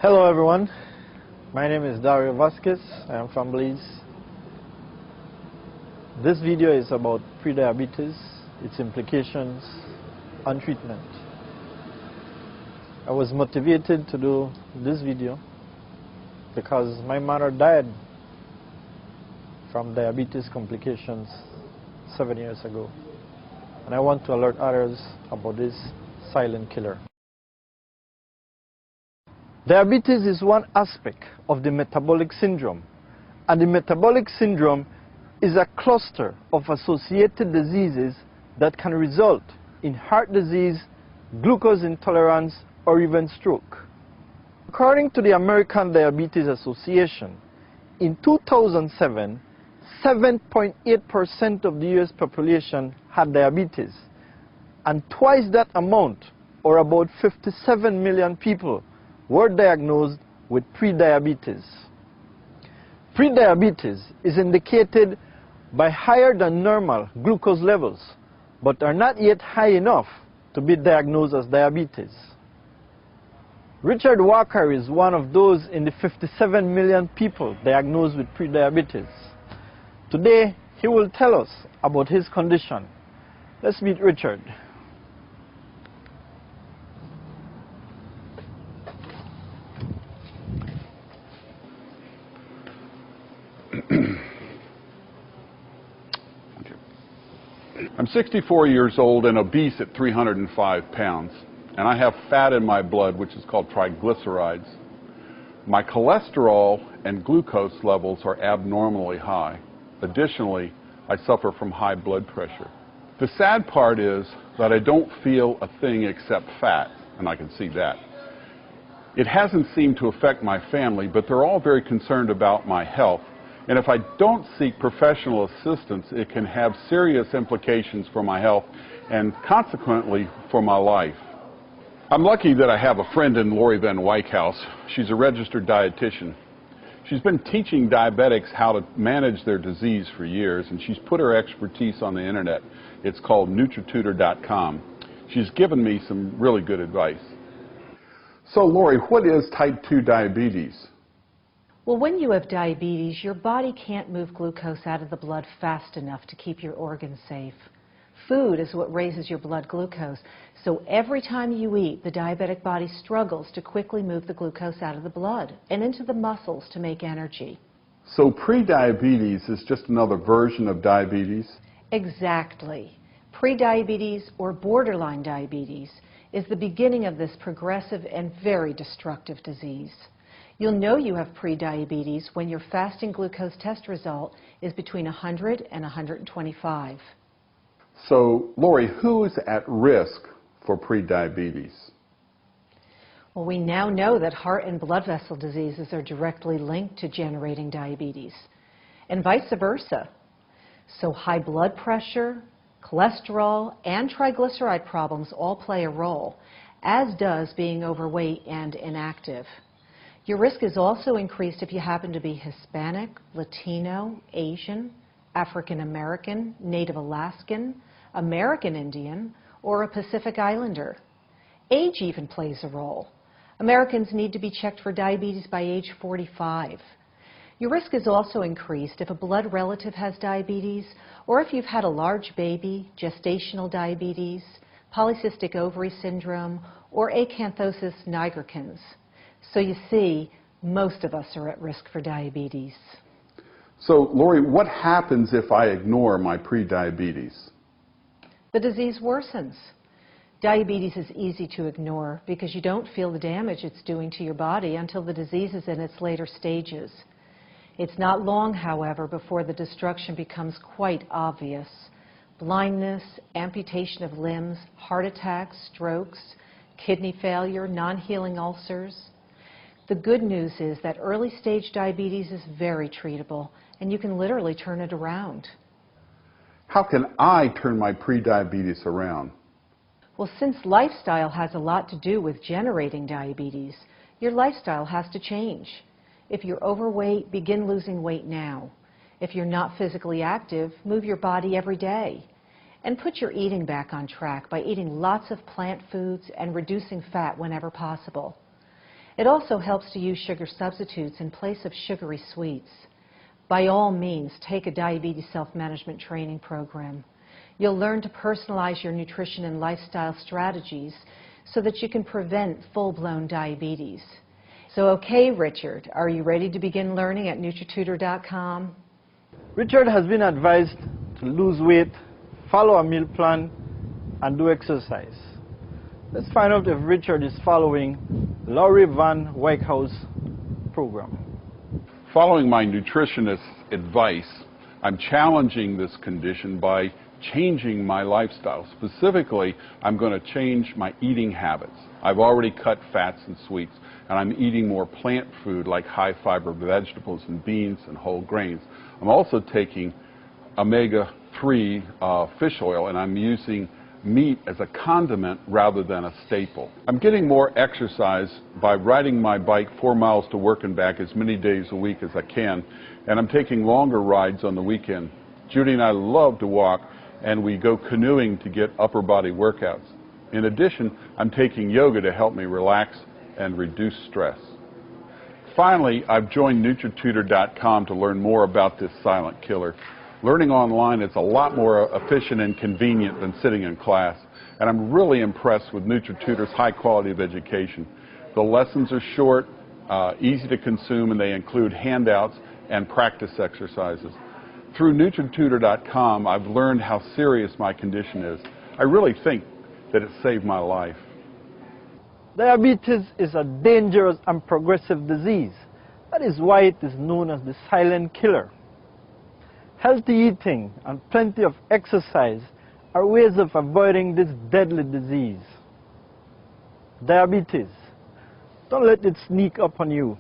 Hello everyone, my name is Dario Vasquez, I am from Belize. This video is about prediabetes, its implications on treatment. I was motivated to do this video because my mother died from diabetes complications 7 years ago, and I want to alert others about this silent killer. Diabetes is one aspect of the metabolic syndrome, and the metabolic syndrome is a cluster of associated diseases that can result in heart disease, glucose intolerance, or even stroke. According to the American Diabetes Association, in 2007, 7.8% of the US population had diabetes, and twice that amount, or about 57 million people, were diagnosed with prediabetes. Prediabetes is indicated by higher than normal glucose levels, but are not yet high enough to be diagnosed as diabetes. Richard Walker is one of those in the 57 million people diagnosed with prediabetes. Today, he will tell us about his condition. Let's meet Richard. I'm 64 years old and obese at 305 pounds, and I have fat in my blood, which is called triglycerides. My cholesterol and glucose levels are abnormally high. Additionally, I suffer from high blood pressure. The sad part is that I don't feel a thing except fat, and I can see that. It hasn't seemed to affect my family, but they're all very concerned about my health. And if I don't seek professional assistance, it can have serious implications for my health and consequently for my life. I'm lucky that I have a friend in Lori Van Wyckhouse. She's a registered dietitian. She's been teaching diabetics how to manage their disease for years, and she's put her expertise on the internet. It's called NutriTutor.com. She's given me some really good advice. So Lori, what is type 2 diabetes? Well, when you have diabetes, your body can't move glucose out of the blood fast enough to keep your organs safe. Food is what raises your blood glucose, so every time you eat, the diabetic body struggles to quickly move the glucose out of the blood and into the muscles to make energy. So prediabetes is just another version of diabetes? Exactly. Prediabetes, or borderline diabetes, is the beginning of this progressive and very destructive disease. You'll know you have prediabetes when your fasting glucose test result is between 100 and 125. So, Lori, who is at risk for prediabetes? Well, we now know that heart and blood vessel diseases are directly linked to generating diabetes, and vice versa. So high blood pressure, cholesterol, and triglyceride problems all play a role, as does being overweight and inactive. Your risk is also increased if you happen to be Hispanic, Latino, Asian, African American, Native Alaskan, American Indian, or a Pacific Islander. Age even plays a role. Americans need to be checked for diabetes by age 45. Your risk is also increased if a blood relative has diabetes, or if you've had a large baby, gestational diabetes, polycystic ovary syndrome, or acanthosis nigricans. So you see, most of us are at risk for diabetes. So, Lori, what happens if I ignore my prediabetes? The disease worsens. Diabetes is easy to ignore because you don't feel the damage it's doing to your body until the disease is in its later stages. It's not long, however, before the destruction becomes quite obvious. Blindness, amputation of limbs, heart attacks, strokes, kidney failure, non-healing ulcers. The good news is that early-stage diabetes is very treatable, and you can literally turn it around. How can I turn my prediabetes around? Well, since lifestyle has a lot to do with generating diabetes, your lifestyle has to change. If you're overweight, begin losing weight now. If you're not physically active, move your body every day. And put your eating back on track by eating lots of plant foods and reducing fat whenever possible. It also helps to use sugar substitutes in place of sugary sweets. By all means, take a diabetes self-management training program. You'll learn to personalize your nutrition and lifestyle strategies so that you can prevent full-blown diabetes. So, okay, Richard, are you ready to begin learning at NutriTutor.com? Richard has been advised to lose weight, follow a meal plan, and do exercise. Let's find out if Richard is following Laurie Van Wyckhouse program. Following my nutritionist's advice, I'm challenging this condition by changing my lifestyle. Specifically, I'm going to change my eating habits. I've already cut fats and sweets, and I'm eating more plant food like high-fiber vegetables and beans and whole grains. I'm also taking omega-3 fish oil, and I'm using meat as a condiment rather than a staple. I'm getting more exercise by riding my bike 4 miles to work and back as many days a week as I can, and I'm taking longer rides on the weekend. Judy and I love to walk, and we go canoeing to get upper body workouts. In addition, I'm taking yoga to help me relax and reduce stress. Finally, I've joined NutriTutor.com to learn more about this silent killer. Learning online is a lot more efficient and convenient than sitting in class, and I'm really impressed with NutriTutor's high quality of education. The lessons are short, easy to consume, and they include handouts and practice exercises. Through NutriTutor.com, I've learned how serious my condition is. I really think that it saved my life. Diabetes is a dangerous and progressive disease. That is why it is known as the silent killer. Healthy eating and plenty of exercise are ways of avoiding this deadly disease. Diabetes. Don't let it sneak up on you.